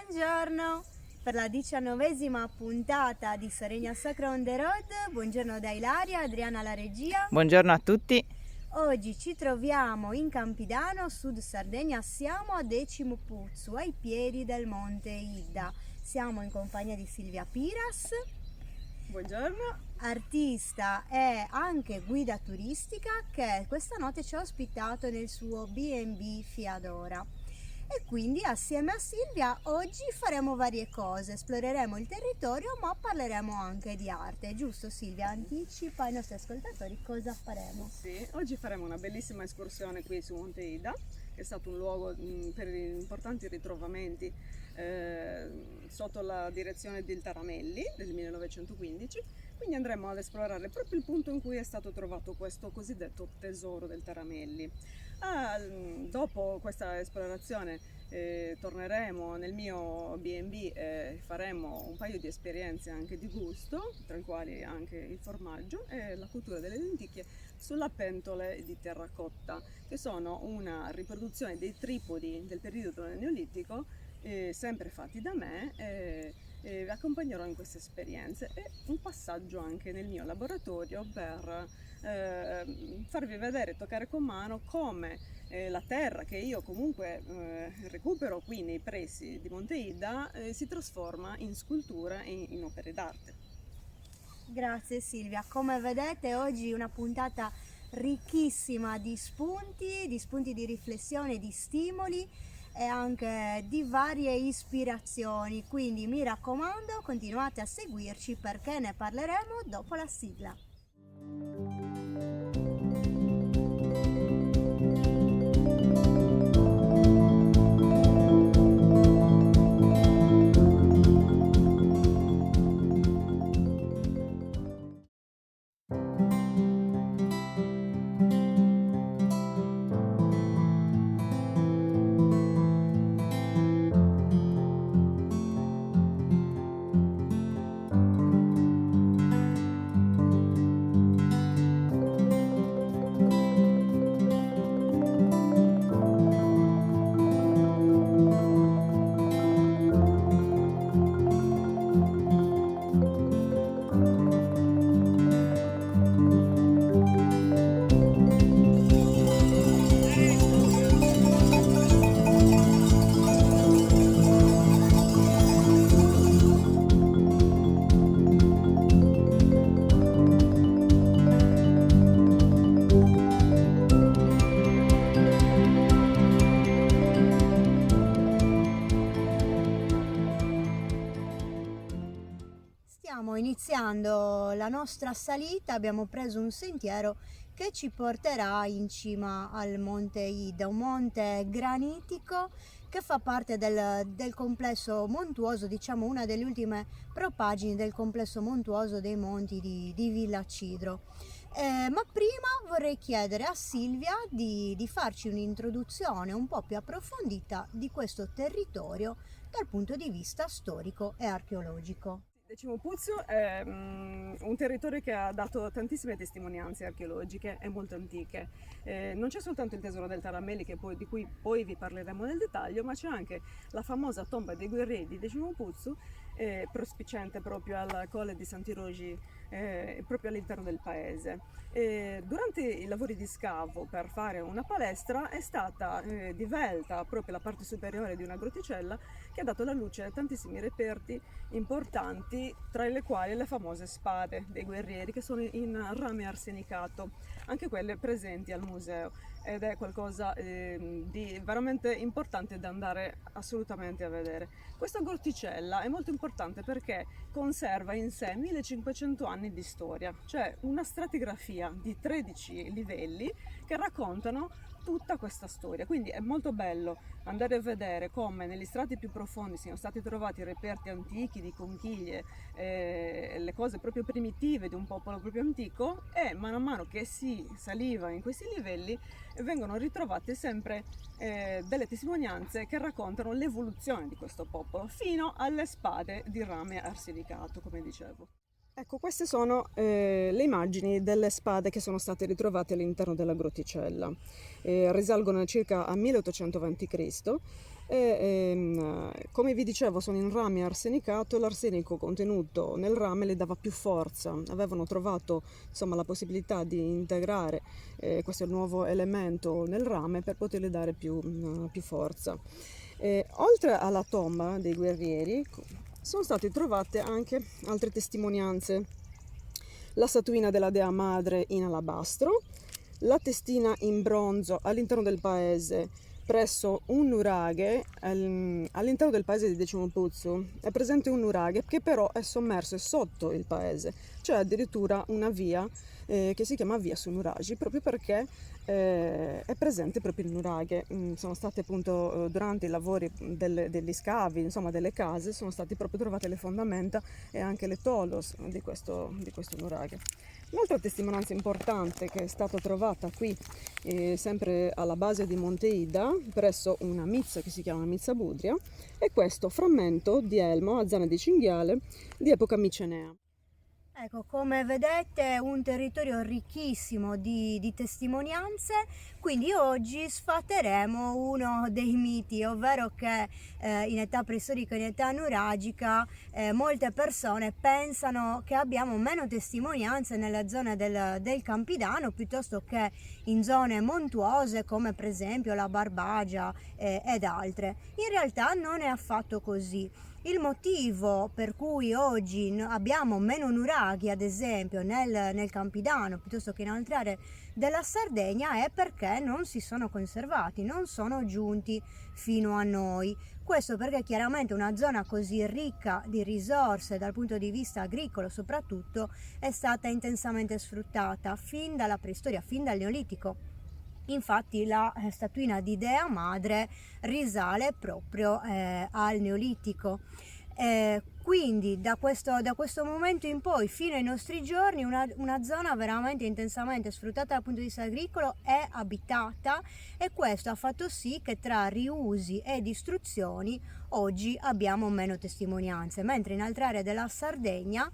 Buongiorno, per la 19ª puntata di Sardegna Sacra on the road. Buongiorno da Ilaria, Adriana alla regia. Buongiorno a tutti. Oggi ci troviamo in Campidano, Sud Sardegna, siamo a Decimo Puzzu, ai piedi del Monte Idda. Siamo in compagnia di Silvia Piras. Buongiorno. Artista e anche guida turistica, che questa notte ci ha ospitato nel suo B&B Fiadora. E quindi assieme a Silvia oggi faremo varie cose, esploreremo il territorio ma parleremo anche di arte, giusto Silvia? Anticipa ai nostri ascoltatori cosa faremo. Sì, oggi faremo una bellissima escursione qui su Monte Ida, che è stato un luogo per importanti ritrovamenti sotto la direzione del Taramelli del 1915, quindi andremo ad esplorare proprio il punto in cui è stato trovato questo cosiddetto tesoro del Taramelli. Dopo questa esplorazione torneremo nel mio B&B e faremo un paio di esperienze anche di gusto, tra i quali anche il formaggio e la cottura delle lenticchie sulla pentole di terracotta, che sono una riproduzione dei tripodi del periodo neolitico, sempre fatti da me. Vi accompagnerò in queste esperienze e un passaggio anche nel mio laboratorio per farvi vedere e toccare con mano come la terra che io comunque recupero qui nei pressi di Monte Ida si trasforma in scultura e in opere d'arte. Grazie Silvia, come vedete oggi una puntata ricchissima di spunti di riflessione, di stimoli e anche di varie ispirazioni, quindi mi raccomando continuate a seguirci perché ne parleremo dopo la sigla. Stiamo iniziando la nostra salita, abbiamo preso un sentiero che ci porterà in cima al Monte Ida, un monte granitico che fa parte del complesso montuoso, diciamo una delle ultime propagini del complesso montuoso dei monti di Villa Cidro. Ma prima vorrei chiedere a Silvia di farci un'introduzione un po' più approfondita di questo territorio dal punto di vista storico e archeologico. Decimo Puzzu è un territorio che ha dato tantissime testimonianze archeologiche e molto antiche. Non c'è soltanto il tesoro del Taramelli di cui poi vi parleremo nel dettaglio, ma c'è anche la famosa tomba dei guerrieri di Decimo Puzzu, prospiciente proprio al Colle di Sant'Irogi, proprio all'interno del paese. Durante i lavori di scavo per fare una palestra è stata divelta proprio la parte superiore di una grotticella che ha dato alla luce tantissimi reperti importanti, tra le quali le famose spade dei guerrieri che sono in rame arsenicato, anche quelle presenti al museo, ed è qualcosa di veramente importante da andare assolutamente a vedere. Questa grotticella è molto importante perché conserva in sé 1500 anni di storia, cioè una stratigrafia di 13 livelli che raccontano tutta questa storia, quindi è molto bello andare a vedere come negli strati più profondi siano stati trovati reperti antichi di conchiglie, le cose proprio primitive di un popolo proprio antico, e mano a mano che si saliva in questi livelli vengono ritrovate sempre delle testimonianze che raccontano l'evoluzione di questo popolo fino alle spade di rame arsenicato, come dicevo. Ecco, queste sono le immagini delle spade che sono state ritrovate all'interno della grotticella. Risalgono circa a 1800 a.C. Come vi dicevo, sono in rame arsenicato. L'arsenico contenuto nel rame le dava più forza. Avevano trovato, insomma, la possibilità di integrare questo nuovo elemento nel rame per poterle dare più forza. Oltre alla tomba dei guerrieri sono state trovate anche altre testimonianze: la statuina della Dea Madre in alabastro, la testina in bronzo all'interno del paese presso un nuraghe. All'interno del paese di Decimo Puzzu è presente un nuraghe che però è sommerso, è sotto il paese, c'è addirittura una via che si chiama via su Nuragi, proprio perché è presente proprio il nuraghe. Sono state appunto durante i lavori degli scavi, insomma delle case, sono state proprio trovate le fondamenta e anche le tolos di questo nuraghe. Un'altra testimonianza importante che è stata trovata qui, sempre alla base di Monte Ida, presso una mizza che si chiama Mizza Budria, è questo frammento di elmo a zana di cinghiale di epoca micenea. Ecco, come vedete, un territorio ricchissimo di testimonianze, quindi oggi sfateremo uno dei miti, ovvero che in età preistorica, in età nuragica, molte persone pensano che abbiamo meno testimonianze nelle zone del Campidano piuttosto che in zone montuose come per esempio la Barbagia ed altre. In realtà non è affatto così. Il motivo per cui oggi abbiamo meno nuraghi, ad esempio, nel Campidano piuttosto che in altre aree della Sardegna è perché non si sono conservati, non sono giunti fino a noi. Questo perché chiaramente una zona così ricca di risorse dal punto di vista agricolo soprattutto è stata intensamente sfruttata fin dalla preistoria, fin dal Neolitico. Infatti la statuina di Dea Madre risale proprio al Neolitico. Quindi da questo momento in poi fino ai nostri giorni una zona veramente intensamente sfruttata dal punto di vista agricolo è abitata, e questo ha fatto sì che tra riusi e distruzioni oggi abbiamo meno testimonianze, mentre in altre aree della Sardegna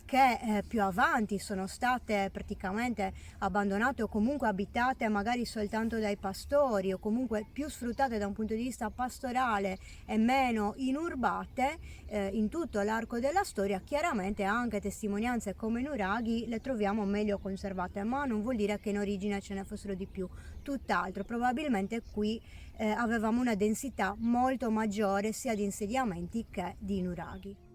che più avanti sono state praticamente abbandonate o comunque abitate magari soltanto dai pastori, o comunque più sfruttate da un punto di vista pastorale e meno inurbate, in tutto l'arco della storia chiaramente anche testimonianze come i nuraghi le troviamo meglio conservate, ma non vuol dire che in origine ce ne fossero di più, tutt'altro, probabilmente qui avevamo una densità molto maggiore sia di insediamenti che di nuraghi.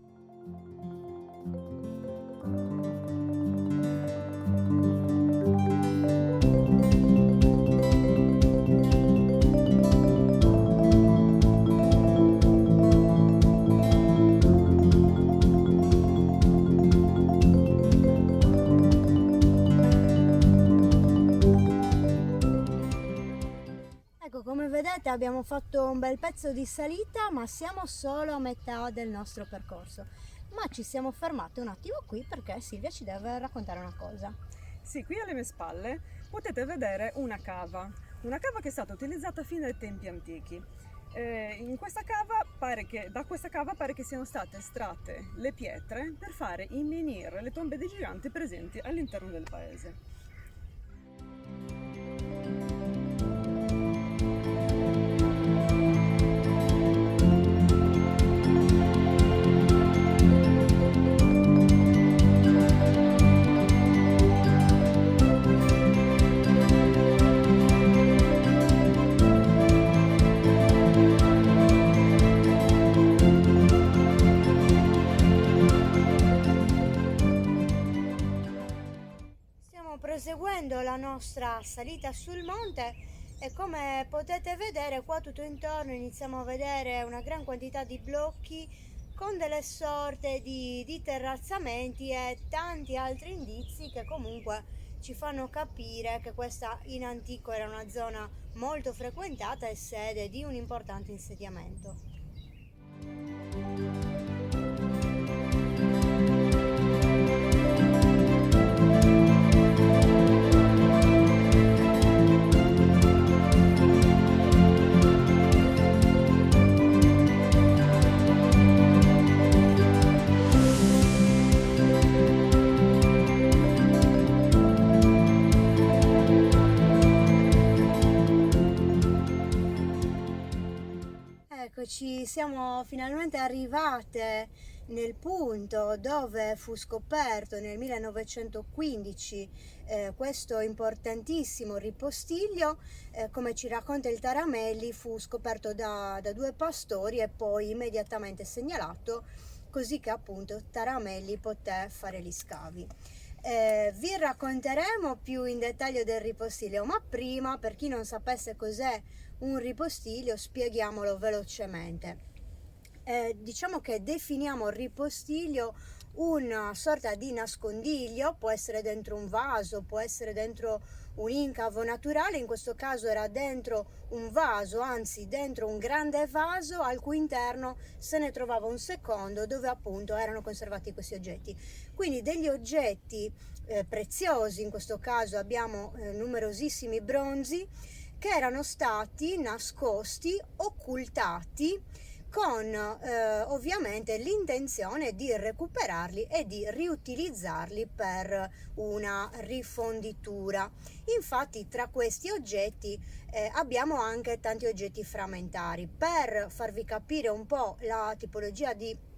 Come vedete abbiamo fatto un bel pezzo di salita, ma siamo solo a metà del nostro percorso. Ma ci siamo fermati un attimo qui perché Silvia ci deve raccontare una cosa. Sì, qui alle mie spalle potete vedere una cava che è stata utilizzata fin dai tempi antichi. Da questa cava pare che siano state estratte le pietre per fare immenire le tombe dei giganti presenti all'interno del paese. Proseguendo la nostra salita sul monte, e come potete vedere qua tutto intorno iniziamo a vedere una gran quantità di blocchi con delle sorte di terrazzamenti e tanti altri indizi che comunque ci fanno capire che questa in antico era una zona molto frequentata e sede di un importante insediamento. siamo finalmente arrivate nel punto dove fu scoperto nel 1915 questo importantissimo ripostiglio. Come ci racconta il Taramelli, fu scoperto da due pastori e poi immediatamente segnalato, così che appunto Taramelli poté fare gli scavi. Vi racconteremo più in dettaglio del ripostiglio, ma prima, per chi non sapesse cos'è un ripostiglio, spieghiamolo velocemente. Diciamo che definiamo ripostiglio una sorta di nascondiglio, può essere dentro un vaso, può essere dentro un incavo naturale. In questo caso era dentro un vaso, anzi dentro un grande vaso al cui interno se ne trovava un secondo dove appunto erano conservati questi oggetti. Quindi degli oggetti preziosi, in questo caso abbiamo numerosissimi bronzi che erano stati nascosti, occultati, con ovviamente l'intenzione di recuperarli e di riutilizzarli per una rifonditura. Infatti tra questi oggetti abbiamo anche tanti oggetti frammentari. Per farvi capire un po' la tipologia di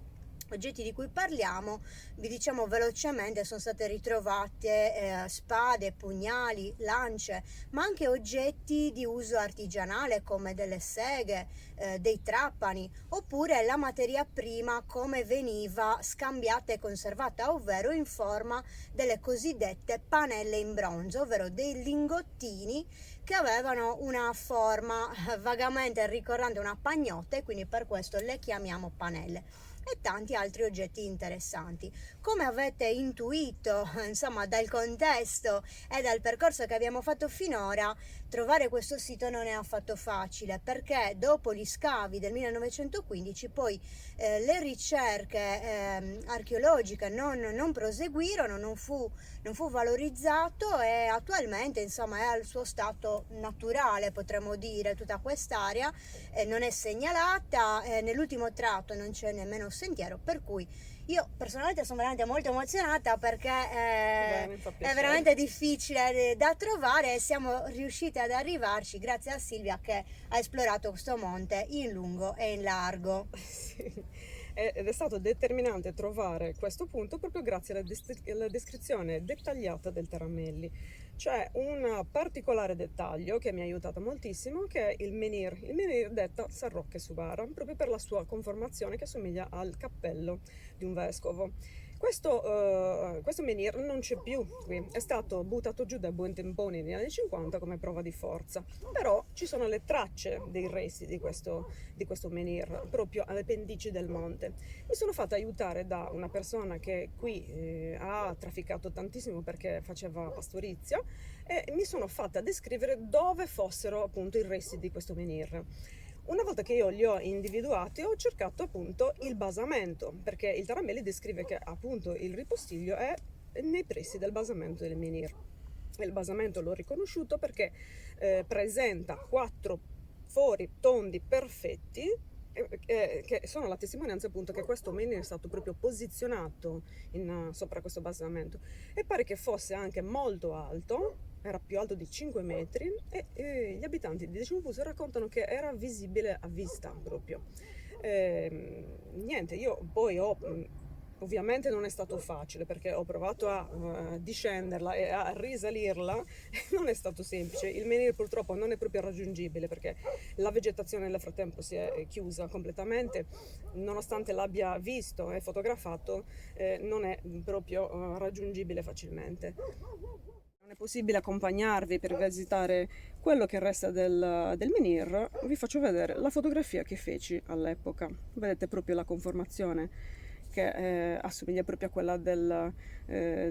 oggetti di cui parliamo, vi diciamo velocemente: sono state ritrovate spade, pugnali, lance, ma anche oggetti di uso artigianale come delle seghe, dei trapani, oppure la materia prima come veniva scambiata e conservata, ovvero in forma delle cosiddette panelle in bronzo, ovvero dei lingottini che avevano una forma vagamente ricordante una pagnotta, e quindi per questo le chiamiamo panelle, e tanti altri oggetti interessanti. Come avete intuito, insomma, dal contesto e dal percorso che abbiamo fatto finora, trovare questo sito non è affatto facile, perché dopo gli scavi del 1915 poi le ricerche archeologiche non proseguirono, non fu valorizzato, e attualmente insomma è al suo stato naturale, potremmo dire. Tutta quest'area non è segnalata, nell'ultimo tratto non c'è nemmeno sentiero, per cui io personalmente sono veramente molto emozionata, perché è veramente difficile da trovare, e siamo riusciti ad arrivarci grazie a Silvia, che ha esplorato questo monte in lungo e in largo. Sì. Ed è stato determinante trovare questo punto proprio grazie alla descrizione dettagliata del Taramelli. C'è un particolare dettaglio che mi ha aiutato moltissimo, che è il menhir detta San Rocche su Vara, proprio per la sua conformazione che assomiglia al cappello di un vescovo. Questo menhir non c'è più qui, è stato buttato giù da Buontemponi negli anni 50 come prova di forza, però ci sono le tracce dei resti di questo menhir proprio alle pendici del monte. Mi sono fatta aiutare da una persona che qui ha trafficato tantissimo perché faceva pastorizia, e mi sono fatta descrivere dove fossero appunto i resti di questo menhir. Una volta che io li ho individuati, ho cercato appunto il basamento, perché il Taramelli descrive che appunto il ripostiglio è nei pressi del basamento del menhir. E il basamento l'ho riconosciuto perché presenta 4 fori tondi perfetti, che sono la testimonianza appunto che questo menhir è stato proprio posizionato sopra questo basamento, e pare che fosse anche molto alto, era più alto di 5 metri, e gli abitanti di Decimo Fuso raccontano che era visibile a vista proprio. Niente, io poi ovviamente non è stato facile, perché ho provato a discenderla e a risalirla, non è stato semplice. Il menhir purtroppo non è proprio raggiungibile, perché la vegetazione nel frattempo si è chiusa completamente, nonostante l'abbia visto e fotografato, non è proprio raggiungibile facilmente. Non è possibile accompagnarvi per visitare quello che resta del menhir. Vi faccio vedere la fotografia che feci all'epoca. Vedete proprio la conformazione che assomiglia proprio a quella del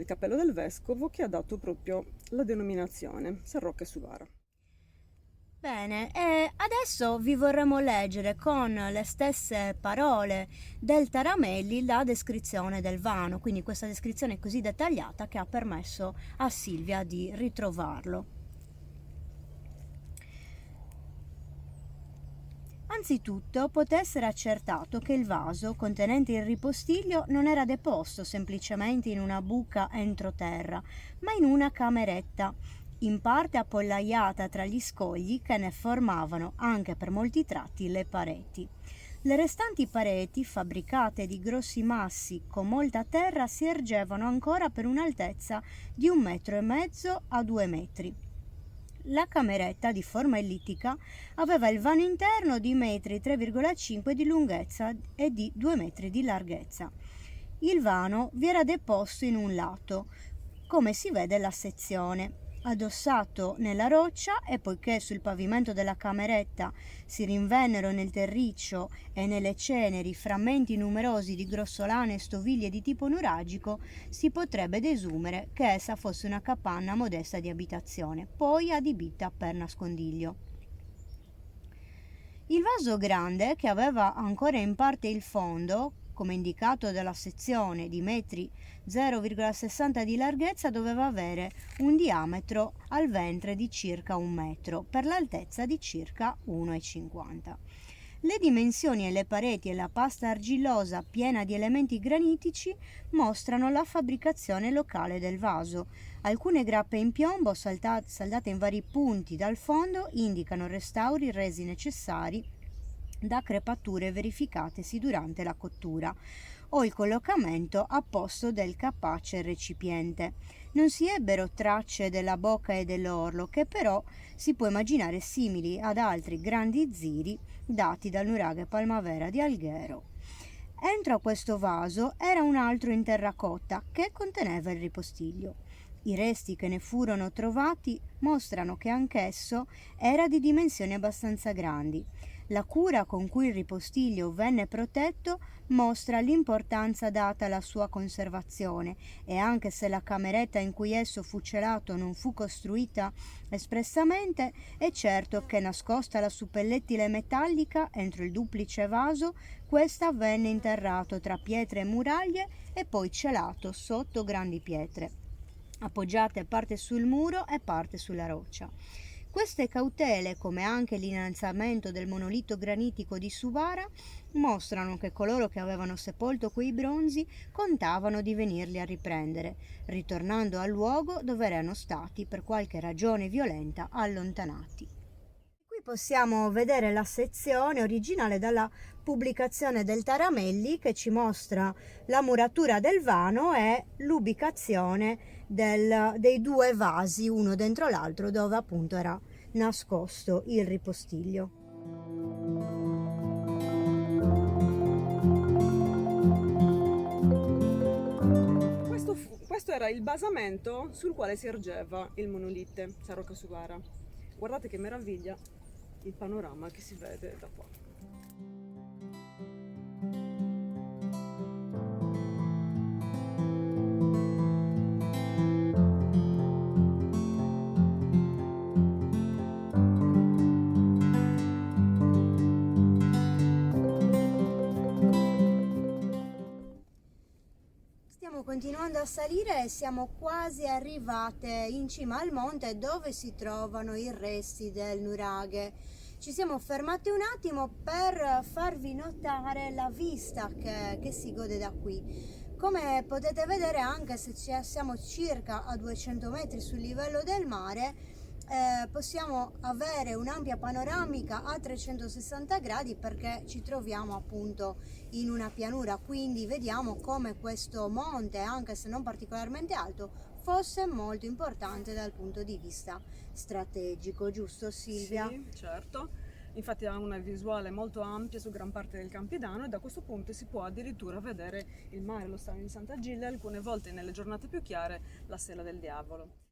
cappello del vescovo, che ha dato proprio la denominazione San Rocche su Vara. Bene, e adesso vi vorremmo leggere con le stesse parole del Taramelli la descrizione del vano, quindi questa descrizione così dettagliata che ha permesso a Silvia di ritrovarlo. Anzitutto poté essere accertato che il vaso contenente il ripostiglio non era deposto semplicemente in una buca entroterra, ma in una cameretta, in parte appollaiata tra gli scogli che ne formavano anche per molti tratti le pareti. Le restanti pareti, fabbricate di grossi massi con molta terra, si ergevano ancora per un'altezza di 1,5 metri a 2 metri. La cameretta, di forma ellittica, aveva il vano interno di 3,5 metri di lunghezza e di 2 metri di larghezza. Il vano vi era deposto in un lato, come si vede alla sezione, addossato nella roccia, e poiché sul pavimento della cameretta si rinvennero nel terriccio e nelle ceneri frammenti numerosi di grossolane e stoviglie di tipo nuragico, si potrebbe desumere che essa fosse una capanna modesta di abitazione, poi adibita per nascondiglio. Il vaso grande, che aveva ancora in parte il fondo, come indicato dalla sezione, di metri 0,60 di larghezza, doveva avere un diametro al ventre di circa 1 metro, per l'altezza di circa 1,50. Le dimensioni e le pareti e la pasta argillosa piena di elementi granitici mostrano la fabbricazione locale del vaso. Alcune grappe in piombo saldate in vari punti dal fondo indicano restauri resi necessari da crepature verificatesi durante la cottura o il collocamento a posto del capace recipiente. Non si ebbero tracce della bocca e dell'orlo, che però si può immaginare simili ad altri grandi ziri dati dal nuraghe Palmavera di Alghero. Entro a questo vaso era un altro in terracotta che conteneva il ripostiglio. I resti che ne furono trovati mostrano che anch'esso era di dimensioni abbastanza grandi. La cura con cui il ripostiglio venne protetto mostra l'importanza data alla sua conservazione, e anche se la cameretta in cui esso fu celato non fu costruita espressamente, è certo che, nascosta la suppellettile metallica entro il duplice vaso, questa venne interrato tra pietre e muraglie e poi celato sotto grandi pietre, appoggiate parte sul muro e parte sulla roccia. Queste cautele, come anche l'innalzamento del monolito granitico di Suvara, mostrano che coloro che avevano sepolto quei bronzi contavano di venirli a riprendere, ritornando al luogo dove erano stati, per qualche ragione violenta, allontanati. Qui possiamo vedere la sezione originale dalla pubblicazione del Taramelli, che ci mostra la muratura del vano e l'ubicazione dei due vasi uno dentro l'altro, dove appunto era nascosto il ripostiglio. Questo era il basamento sul quale si ergeva il monolite Sa Rocca Suvara. Guardate che meraviglia il panorama che si vede da qua. Continuando a salire, siamo quasi arrivate in cima al monte dove si trovano i resti del nuraghe. Ci siamo fermati un attimo per farvi notare la vista che si gode da qui. Come potete vedere, anche se siamo circa a 200 metri sul livello del mare, possiamo avere un'ampia panoramica a 360 gradi perché ci troviamo appunto in una pianura, quindi vediamo come questo monte, anche se non particolarmente alto, fosse molto importante dal punto di vista strategico, giusto Silvia? Sì, certo. Infatti ha una visuale molto ampia su gran parte del Campidano e da questo punto si può addirittura vedere il mare, lo Stagno di Sant'Agilla e alcune volte nelle giornate più chiare la Sella del Diavolo.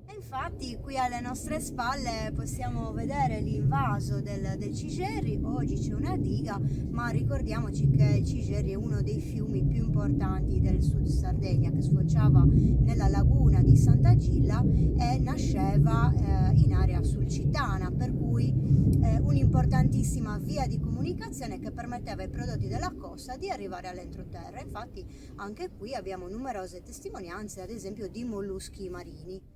E infatti qui alle nostre spalle possiamo vedere l'invaso del Cigerri. Oggi c'è una diga, ma ricordiamoci che il Cigerri è uno dei fiumi più importanti del sud Sardegna, che sfociava nella laguna di Sant'Agilla e nasceva in area sulcitana, per cui un'importantissima via di comunicazione che permetteva ai prodotti della costa di arrivare all'entroterra. Infatti anche qui abbiamo numerose testimonianze, ad esempio di molluschi marini.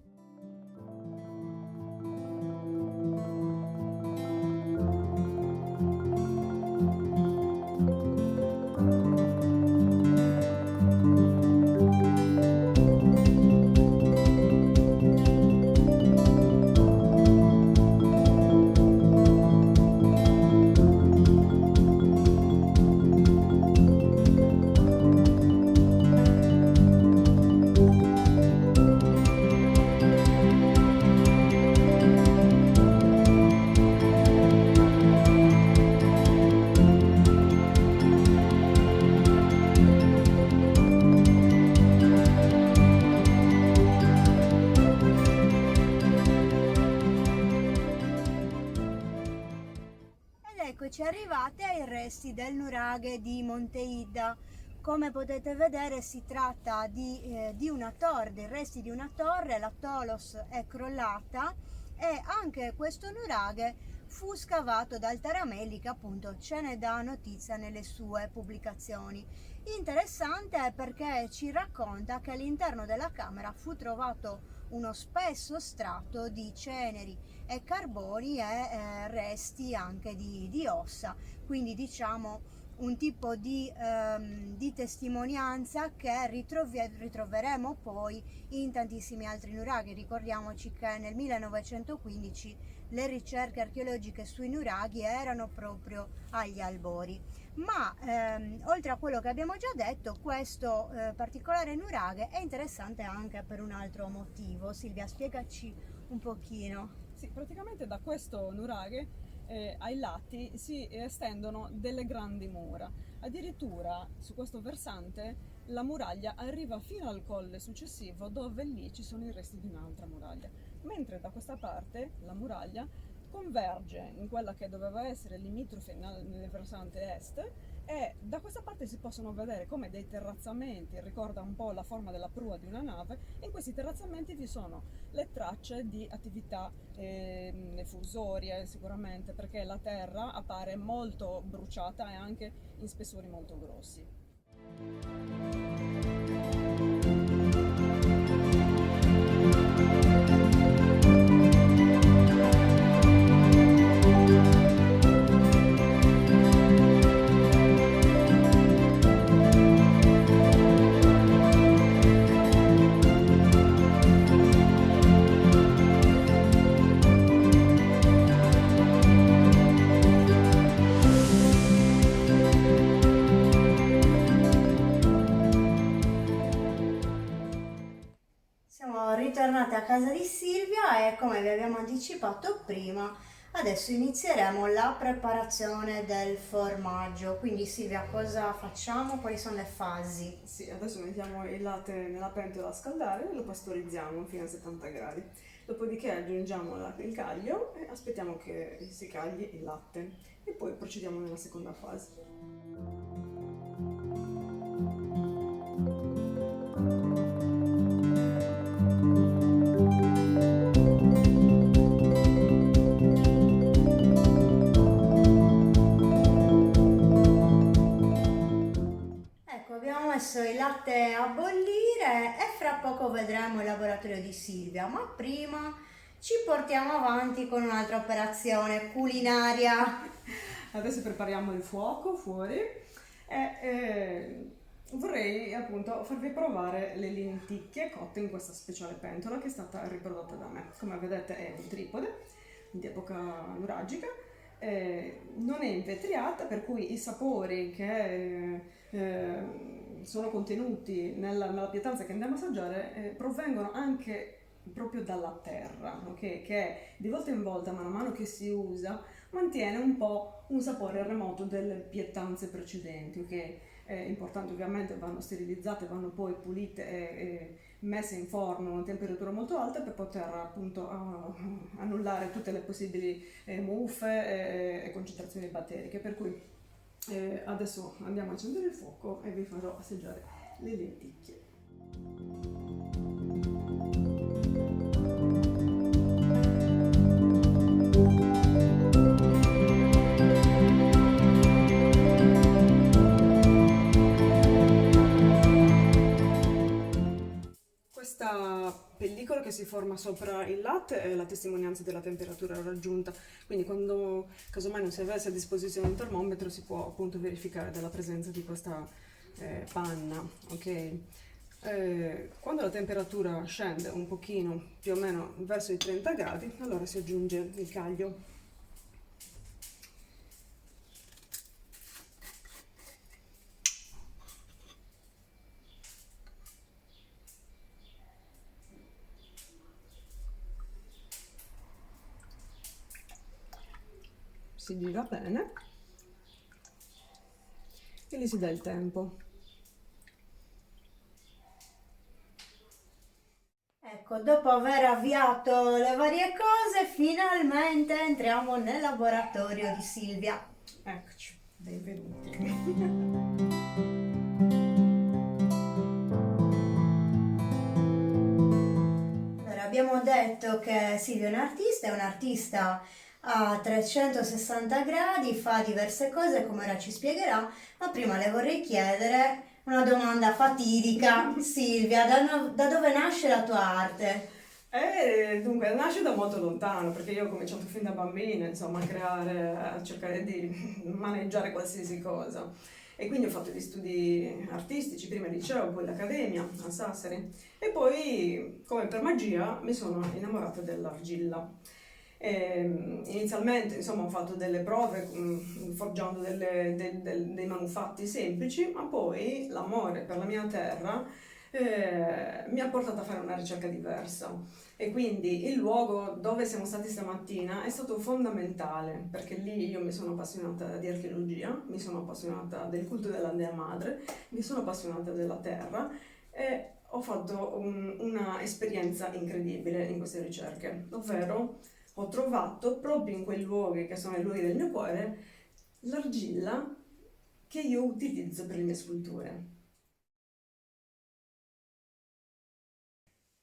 arrivati ai resti del nuraghe di Monte Ida. Come potete vedere si tratta di una torre, dei resti di una torre, la Tolos è crollata e anche questo nuraghe fu scavato dal Taramelli, che appunto ce ne dà notizia nelle sue pubblicazioni. Interessante perché ci racconta che all'interno della camera fu trovato uno spesso strato di ceneri e carboni e resti anche di ossa, quindi diciamo un tipo di testimonianza che ritroveremo poi in tantissimi altri nuraghi. Ricordiamoci che nel 1915 le ricerche archeologiche sui nuraghi erano proprio agli albori. Ma oltre a quello che abbiamo già detto, questo particolare nuraghe è interessante anche per un altro motivo. Silvia, spiegaci un pochino. Sì, praticamente da questo nuraghe ai lati si estendono delle grandi mura. Addirittura su questo versante la muraglia arriva fino al colle successivo, dove lì ci sono i resti di un'altra muraglia, mentre da questa parte la muraglia converge in quella che doveva essere limitrofe nel versante est, e da questa parte si possono vedere come dei terrazzamenti, ricorda un po' la forma della prua di una nave, e in questi terrazzamenti vi sono le tracce di attività effusorie sicuramente, perché la terra appare molto bruciata e anche in spessori molto grossi. Siamo ritornati a casa di Silvia e come vi abbiamo anticipato prima, adesso inizieremo la preparazione del formaggio. Quindi Silvia, cosa facciamo? Quali sono le fasi? Sì, adesso mettiamo il latte nella pentola a scaldare e lo pastorizziamo fino a 70 gradi. Dopodiché aggiungiamo il caglio e aspettiamo che si cagli il latte e poi procediamo nella seconda fase. Ecco, abbiamo messo il latte a bollire e fra poco vedremo il laboratorio di Silvia, ma prima ci portiamo avanti con un'altra operazione culinaria. Adesso prepariamo il fuoco fuori e vorrei appunto farvi provare le lenticchie cotte in questa speciale pentola che è stata riprodotta da me. Come vedete è un tripode di epoca nuragica, non è invetriata, per cui i sapori che sono contenuti nella pietanza che andiamo a assaggiare provengono anche proprio dalla terra, ok? Che di volta in volta, man mano che si usa, mantiene un po' un sapore remoto delle pietanze precedenti, ok? È importante, ovviamente vanno sterilizzate, vanno poi pulite e messe in forno a una temperatura molto alta per poter appunto annullare tutte le possibili muffe e concentrazioni batteriche. Per cui adesso andiamo a accendere il fuoco e vi farò assaggiare le lenticchie. Questa pellicola che si forma sopra il latte è la testimonianza della temperatura raggiunta, quindi quando casomai non si avesse a disposizione un termometro si può appunto verificare della presenza di questa panna, ok? Quando la temperatura scende un pochino, più o meno verso i 30 gradi, allora si aggiunge il caglio. Si gira bene e gli si dà il tempo. Ecco, dopo aver avviato le varie cose, finalmente entriamo nel laboratorio di Silvia. Eccoci, benvenuti. Allora, abbiamo detto che Silvia è un artista a 360 gradi, fa diverse cose, come ora ci spiegherà, ma prima le vorrei chiedere una domanda fatidica. Silvia, da dove nasce la tua arte? Dunque, nasce da molto lontano, perché io ho cominciato fin da bambina, insomma, a creare, a cercare di maneggiare qualsiasi cosa. E quindi ho fatto gli studi artistici, prima il liceo, poi l'accademia a Sassari. E poi, come per magia, mi sono innamorata dell'argilla. Inizialmente, insomma, ho fatto delle prove forgiando dei manufatti semplici, ma poi l'amore per la mia terra mi ha portato a fare una ricerca diversa. E quindi il luogo dove siamo stati stamattina è stato fondamentale, perché lì io mi sono appassionata di archeologia, mi sono appassionata del culto della Dea Madre, mi sono appassionata della terra e ho fatto una esperienza incredibile in queste ricerche, ovvero ho trovato proprio in quei luoghi che sono i luoghi del mio cuore l'argilla che io utilizzo per le mie sculture.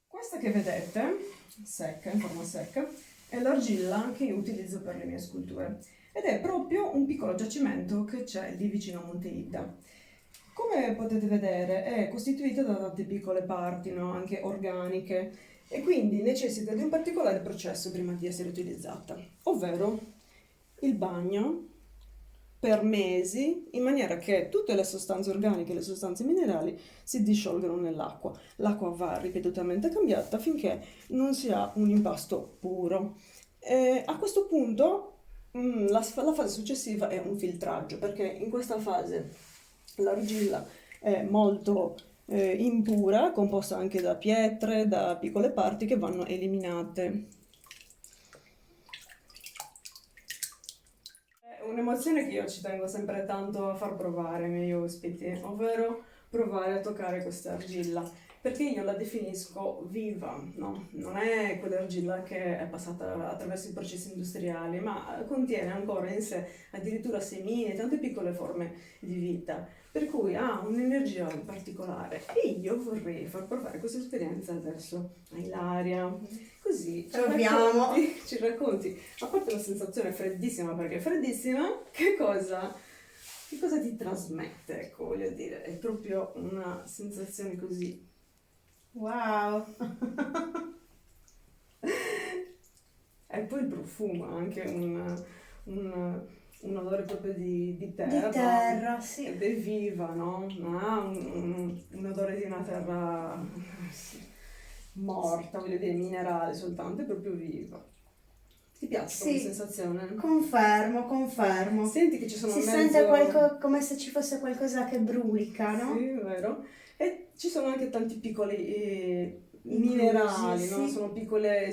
Questa che vedete, secca, in forma secca, è l'argilla che io utilizzo per le mie sculture ed è proprio un piccolo giacimento che c'è lì vicino a Monte Ida. Come potete vedere è costituita da tante piccole parti, no? Anche organiche, e quindi necessita di un particolare processo prima di essere utilizzata, ovvero il bagno per mesi, in maniera che tutte le sostanze organiche e le sostanze minerali si disciolgano nell'acqua. L'acqua va ripetutamente cambiata finché non si ha un impasto puro. A questo punto la fase successiva è un filtraggio, perché in questa fase l'argilla è molto impura, composta anche da pietre, da piccole parti che vanno eliminate. È un'emozione che io ci tengo sempre tanto a far provare ai miei ospiti, ovvero provare a toccare questa argilla, perché io la definisco viva, no? Non è quell'argilla che è passata attraverso i processi industriali, ma contiene ancora in sé addirittura semine e tante piccole forme di vita, per cui ha un'energia particolare. E io vorrei far provare questa esperienza adesso a Ilaria, così Proviamo. ci racconti, a parte la sensazione freddissima, perché è freddissima, che cosa ti trasmette? Ecco, voglio dire, è proprio una sensazione così. Wow! E poi il profumo, anche un odore proprio di terra. Di terra, sì. Ed è viva, no? Non ha un odore di una terra morta, voglio dire, minerale soltanto, è proprio viva. Ti piace come Sì, sensazione? confermo. Senti che ci sono Si mezzo... sente come se ci fosse qualcosa che brulica, no? Sì, vero. E ci sono anche tanti piccoli Inclusi, minerali, no? sì. Sono piccole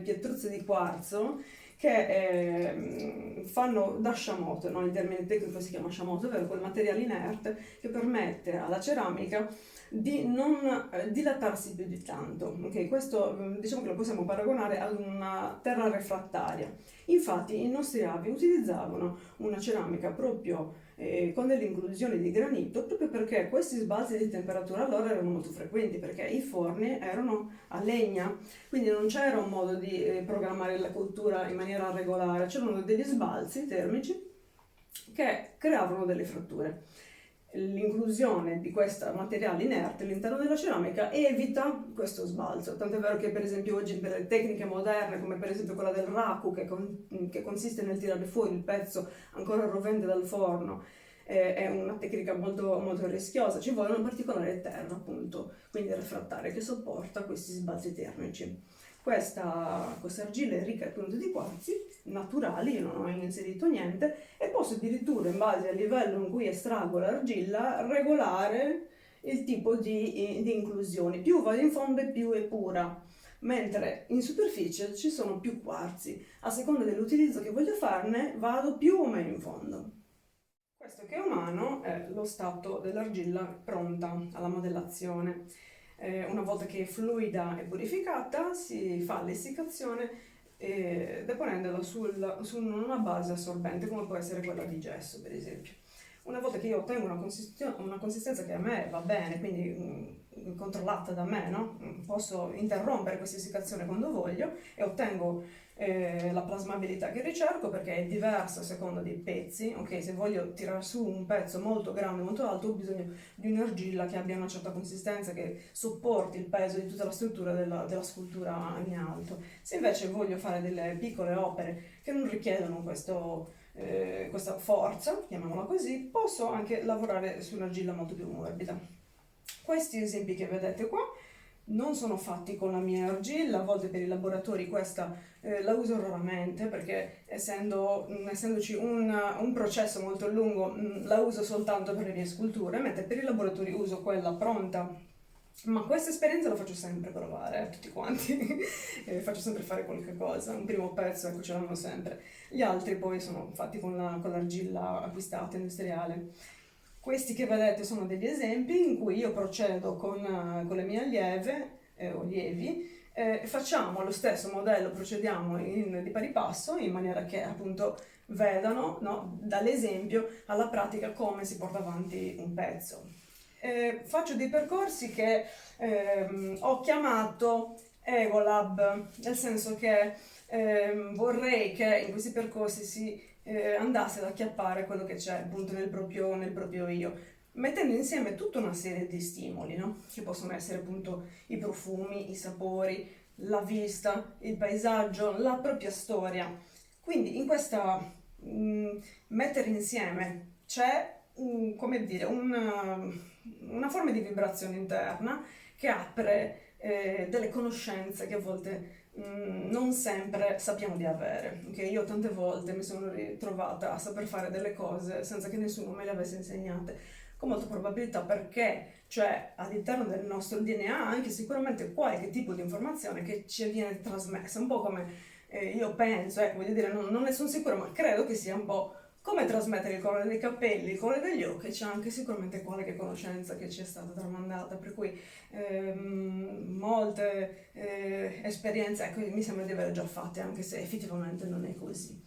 pietruzze di quarzo che fanno da shamoto, no? In termini tecnici si chiama shamoto, ovvero quel materiale inerte che permette alla ceramica di non dilatarsi più di tanto. Ok, questo diciamo che lo possiamo paragonare ad una terra refrattaria. Infatti i nostri avi utilizzavano una ceramica proprio con delle inclusioni di granito, proprio perché questi sbalzi di temperatura allora erano molto frequenti, perché i forni erano a legna, quindi non c'era un modo di programmare la cottura in maniera regolare, c'erano degli sbalzi termici che creavano delle fratture. L'inclusione di questo materiale inerte all'interno della ceramica evita questo sbalzo, tant'è vero che per esempio oggi per le tecniche moderne, come per esempio quella del raku, che consiste nel tirare fuori il pezzo ancora rovente dal forno, è una tecnica molto, molto rischiosa, ci vuole una particolare terra appunto, quindi refrattaria, che sopporta questi sbalzi termici. Questa argilla è ricca appunto di quarzi naturali, io non ho inserito niente, e posso addirittura, in base al livello in cui estraggo l'argilla, regolare il tipo di inclusioni. Più vado in fondo e più è pura, mentre in superficie ci sono più quarzi. A seconda dell'utilizzo che voglio farne, vado più o meno in fondo. Questo che ho in mano è lo stato dell'argilla pronta alla modellazione. Una volta che è fluida e purificata si fa l'essiccazione deponendola su una base assorbente come può essere quella di gesso, per esempio. Una volta che io ottengo una consistenza che a me va bene, quindi controllata da me, no? Posso interrompere questa essiccazione quando voglio e ottengo la plasmabilità che ricerco, perché è diversa a seconda dei pezzi. Ok, se voglio tirare su un pezzo molto grande, molto alto, ho bisogno di un'argilla che abbia una certa consistenza, che sopporti il peso di tutta la struttura della scultura in alto. Se invece voglio fare delle piccole opere che non richiedono questa forza, chiamiamola così, posso anche lavorare su un'argilla molto più morbida. Questi esempi che vedete qua non sono fatti con la mia argilla, a volte per i laboratori questa la uso raramente, perché essendoci un processo molto lungo, la uso soltanto per le mie sculture, mentre per i laboratori uso quella pronta. Ma questa esperienza la faccio sempre provare a tutti quanti, faccio sempre fare qualche cosa, un primo pezzo, ecco, ce l'hanno sempre. Gli altri poi sono fatti con l'argilla acquistata industriale. Questi che vedete sono degli esempi in cui io procedo con le mie allieve o lievi, facciamo lo stesso modello, procediamo di pari passo in maniera che appunto vedano, no, dall'esempio alla pratica come si porta avanti un pezzo. Faccio dei percorsi che ho chiamato Egolab, nel senso che vorrei che in questi percorsi si andasse ad acchiappare quello che c'è appunto nel proprio io, mettendo insieme tutta una serie di stimoli, no? Che possono essere appunto i profumi, i sapori, la vista, il paesaggio, la propria storia. Quindi in questa mettere insieme c'è come dire, una forma di vibrazione interna che apre delle conoscenze che a volte non sempre sappiamo di avere. Okay? Io tante volte mi sono ritrovata a saper fare delle cose senza che nessuno me le avesse insegnate, con molta probabilità perché c'è all'interno del nostro DNA anche sicuramente qualche tipo di informazione che ci viene trasmessa, un po' come io penso, voglio dire, non ne sono sicura, ma credo che sia un po' come trasmettere il colore dei capelli, il colore degli occhi. C'è anche sicuramente qualche conoscenza che ci è stata tramandata, per cui molte esperienze, ecco, mi sembra di aver già fatte, anche se effettivamente non è così.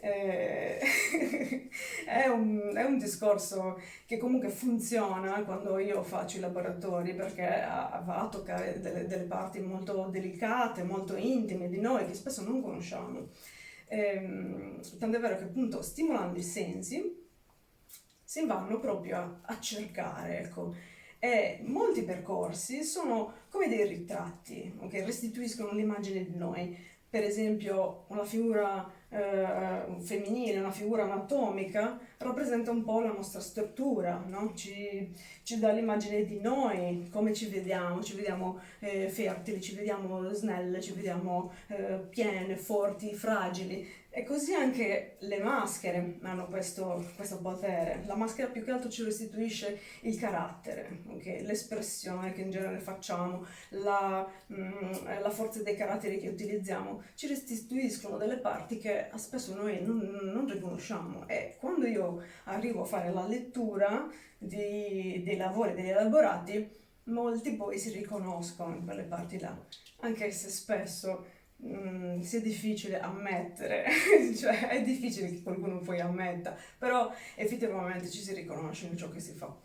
È un discorso che comunque funziona quando io faccio i laboratori, perché va a toccare delle parti molto delicate, molto intime di noi che spesso non conosciamo. Tant'è vero che appunto stimolando i sensi si vanno proprio a cercare, ecco, e molti percorsi sono come dei ritratti, okay? Restituiscono l'immagine di noi. Per esempio una figura femminile, una figura anatomica rappresenta un po' la nostra struttura, no? Ci dà l'immagine di noi, come ci vediamo fertili, ci vediamo snelle, ci vediamo piene, forti, fragili. E così anche le maschere hanno questo potere. La maschera più che altro ci restituisce il carattere, okay? L'espressione che in genere facciamo, la forza dei caratteri che utilizziamo, ci restituiscono delle parti che spesso noi non riconosciamo. E quando io arrivo a fare la lettura dei lavori, degli elaborati, molti poi si riconoscono in quelle parti là, anche se spesso sia difficile ammettere, cioè è difficile che qualcuno poi ammetta, però effettivamente ci si riconosce in ciò che si fa.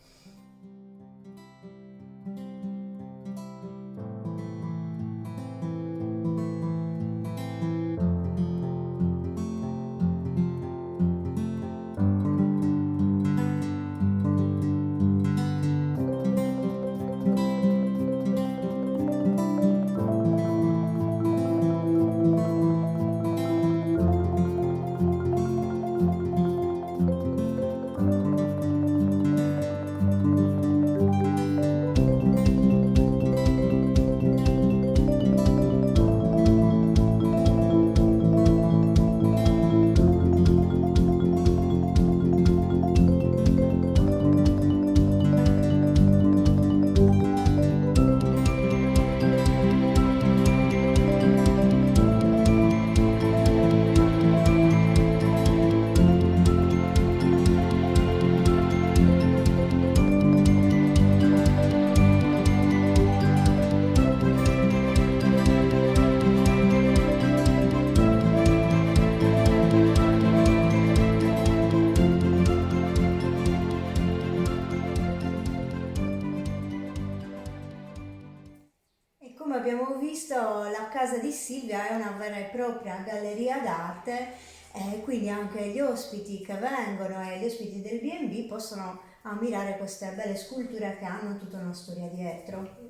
come abbiamo visto, la casa di Silvia è una vera e propria galleria d'arte, e quindi anche gli ospiti che vengono e gli ospiti del B&B possono ammirare queste belle sculture che hanno tutta una storia dietro.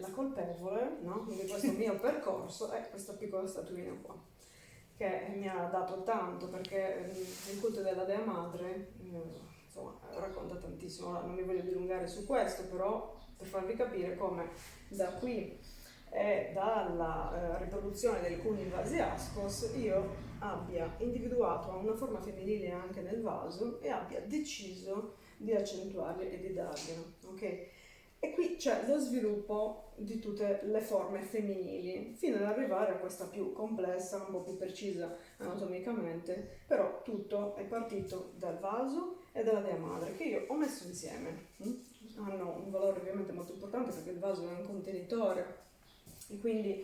La colpevole, no, di questo mio percorso è questa piccola statuina qua, che mi ha dato tanto, perché il culto della Dea Madre insomma, racconta tantissimo. Ora, non mi voglio dilungare su questo, però per farvi capire come da qui e dalla riproduzione del cuneo vasi Ascos io abbia individuato una forma femminile anche nel vaso e abbia deciso di accentuarli e di darglielo, ok? E qui c'è lo sviluppo di tutte le forme femminili, fino ad arrivare a questa più complessa, un po' più precisa anatomicamente, però tutto è partito dal vaso e dalla Dea Madre, che io ho messo insieme. Hanno un valore ovviamente molto importante perché il vaso è un contenitore, e quindi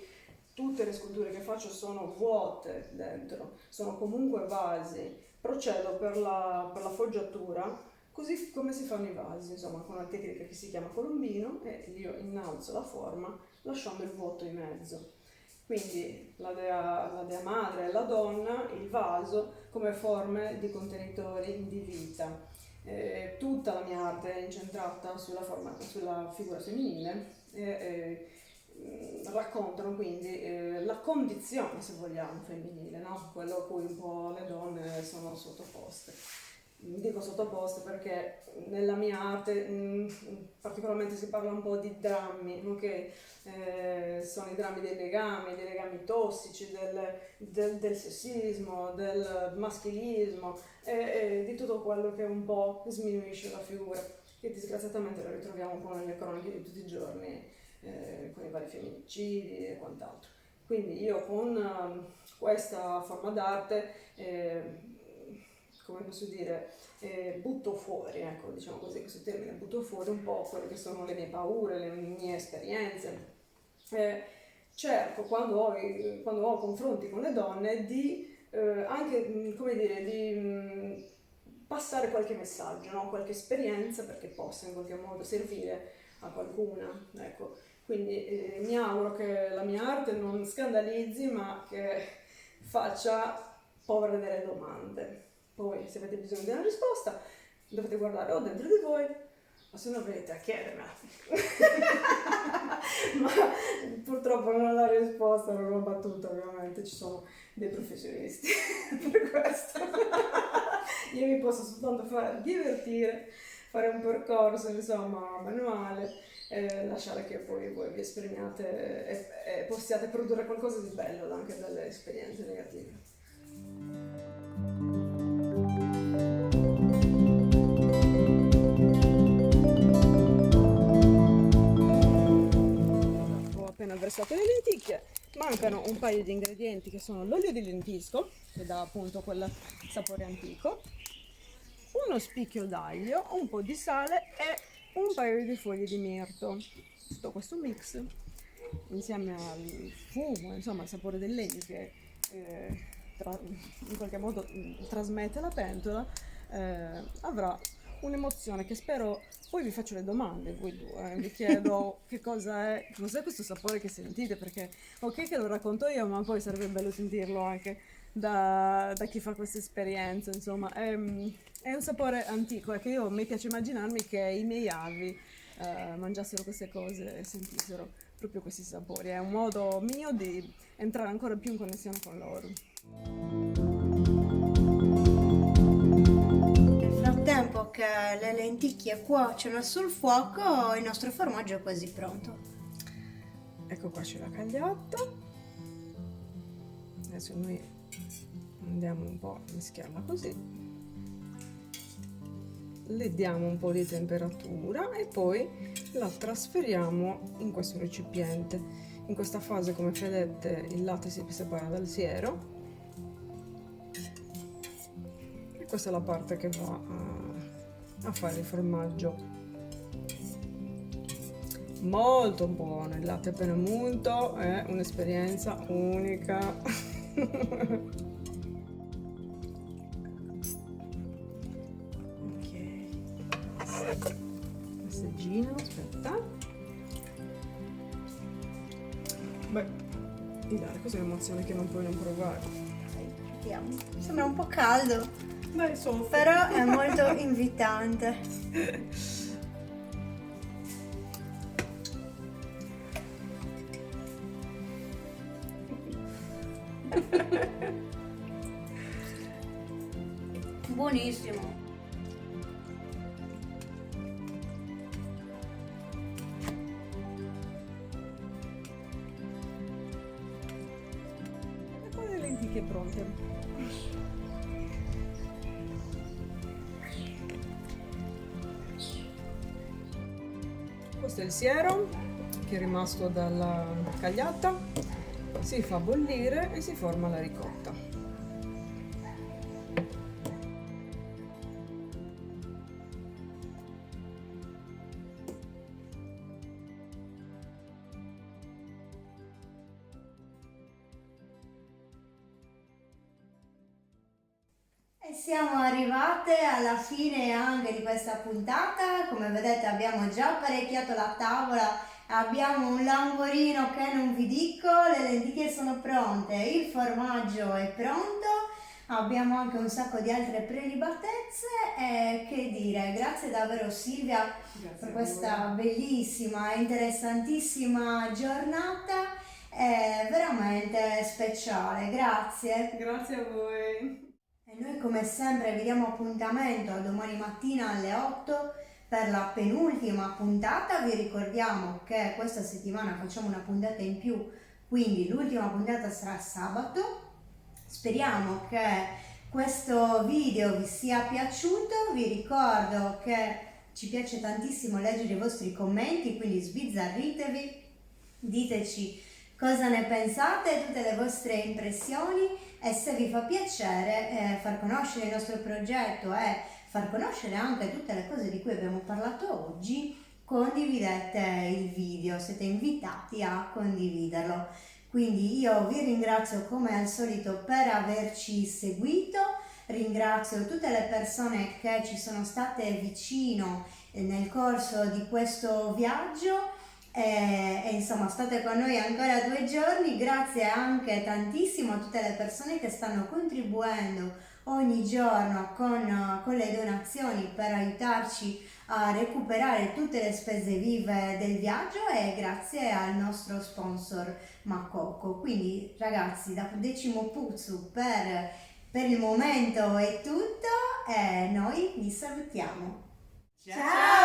tutte le sculture che faccio sono vuote dentro, sono comunque vasi. Procedo per la foggiatura così come si fanno i vasi, insomma, con una tecnica che si chiama colombino, e io innalzo la forma lasciando il vuoto in mezzo. Quindi la dea madre e la donna, il vaso come forme di contenitori di vita. Tutta la mia arte è incentrata sulla figura femminile e raccontano quindi la condizione, se vogliamo, femminile, no? Quello a cui un po' le donne sono sottoposte. Dico sottoposte perché nella mia arte particolarmente si parla un po' di drammi, ok? Sono i drammi dei legami tossici, del sessismo, del maschilismo e di tutto quello che un po' sminuisce la figura, che disgraziatamente la ritroviamo un po' nelle cronache di tutti i giorni, con i vari femminicidi e quant'altro. Quindi io con questa forma d'arte come posso dire, butto fuori, ecco, diciamo così, questo termine, butto fuori un po' quelle che sono le mie paure, le mie esperienze. Cerco, quando ho confronti con le donne, di anche, come dire, di passare qualche messaggio, no? Qualche esperienza, perché possa in qualche modo servire a qualcuna, ecco. Quindi mi auguro che la mia arte non scandalizzi, ma che faccia povere delle domande. Poi, se avete bisogno di una risposta, dovete guardare o dentro di voi, o se no venite a chiedermela. Ma purtroppo non ho la risposta, non l'ho battuta, ovviamente, ci sono dei professionisti per questo. Io mi posso soltanto far divertire, fare un percorso, insomma, manuale, lasciare che poi voi vi esprimiate e possiate produrre qualcosa di bello anche dalle esperienze negative. Ho appena versato le lenticchie, mancano un paio di ingredienti che sono l'olio di lentisco, che dà appunto quel sapore antico, uno spicchio d'aglio, un po' di sale e un paio di foglie di mirto. Tutto questo mix insieme al fumo, insomma al sapore del legno che in qualche modo trasmette la pentola, avrà un'emozione che spero. Poi vi faccio le domande, voi due, vi chiedo cos'è questo sapore che sentite, perché ok che lo racconto io, ma poi sarebbe bello sentirlo anche da chi fa questa esperienza, insomma. È un sapore antico, che mi piace immaginarmi che i miei avi mangiassero queste cose e sentissero proprio questi sapori. È un modo mio di entrare ancora più in connessione con loro. Nel frattempo che le lenticchie cuociono sul fuoco, il nostro formaggio è quasi pronto. Ecco qua c'è la cagliata. Adesso noi andiamo un po' a mischiarla così. Le diamo un po' di temperatura e poi la trasferiamo in questo recipiente. In questa fase, come vedete, il latte si separa dal siero e questa è la parte che va a fare il formaggio. Molto buono, il latte appena munto è un'esperienza unica. Passeggino, aspetta. Beh, Ilaria, cos'è l'emozione che non puoi non provare? Vediamo. Sembra un po' caldo, Beh, soffro. però è molto invitante. Buonissimo. E poi le lenticchie pronte. Questo è il siero che è rimasto dalla cagliata, si fa bollire e si forma la ricotta. E siamo arrivate alla fine anche di questa puntata. Come vedete abbiamo già apparecchiato la tavola, abbiamo un languorino che non vi dico, le lenticchie sono pronte, il formaggio è pronto, abbiamo anche un sacco di altre prelibatezze e che dire, grazie davvero Silvia per questa bellissima e interessantissima giornata, è veramente speciale, grazie. Grazie a voi. E noi come sempre vi diamo appuntamento domani mattina alle 8 per la penultima puntata. Vi ricordiamo che questa settimana facciamo una puntata in più, quindi l'ultima puntata sarà sabato. Speriamo che questo video vi sia piaciuto. Vi ricordo che ci piace tantissimo leggere i vostri commenti, quindi sbizzarritevi, diteci cosa ne pensate, tutte le vostre impressioni, e se vi fa piacere far conoscere il nostro progetto e far conoscere anche tutte le cose di cui abbiamo parlato oggi, condividete il video, siete invitati a condividerlo. Quindi io vi ringrazio come al solito per averci seguito, ringrazio tutte le persone che ci sono state vicino nel corso di questo viaggio. E insomma state con noi ancora 2 giorni, grazie anche tantissimo a tutte le persone che stanno contribuendo ogni giorno con le donazioni per aiutarci a recuperare tutte le spese vive del viaggio, e grazie al nostro sponsor Makoko. Quindi ragazzi, da Decimo Puzzu per il momento è tutto e noi vi salutiamo. Ciao!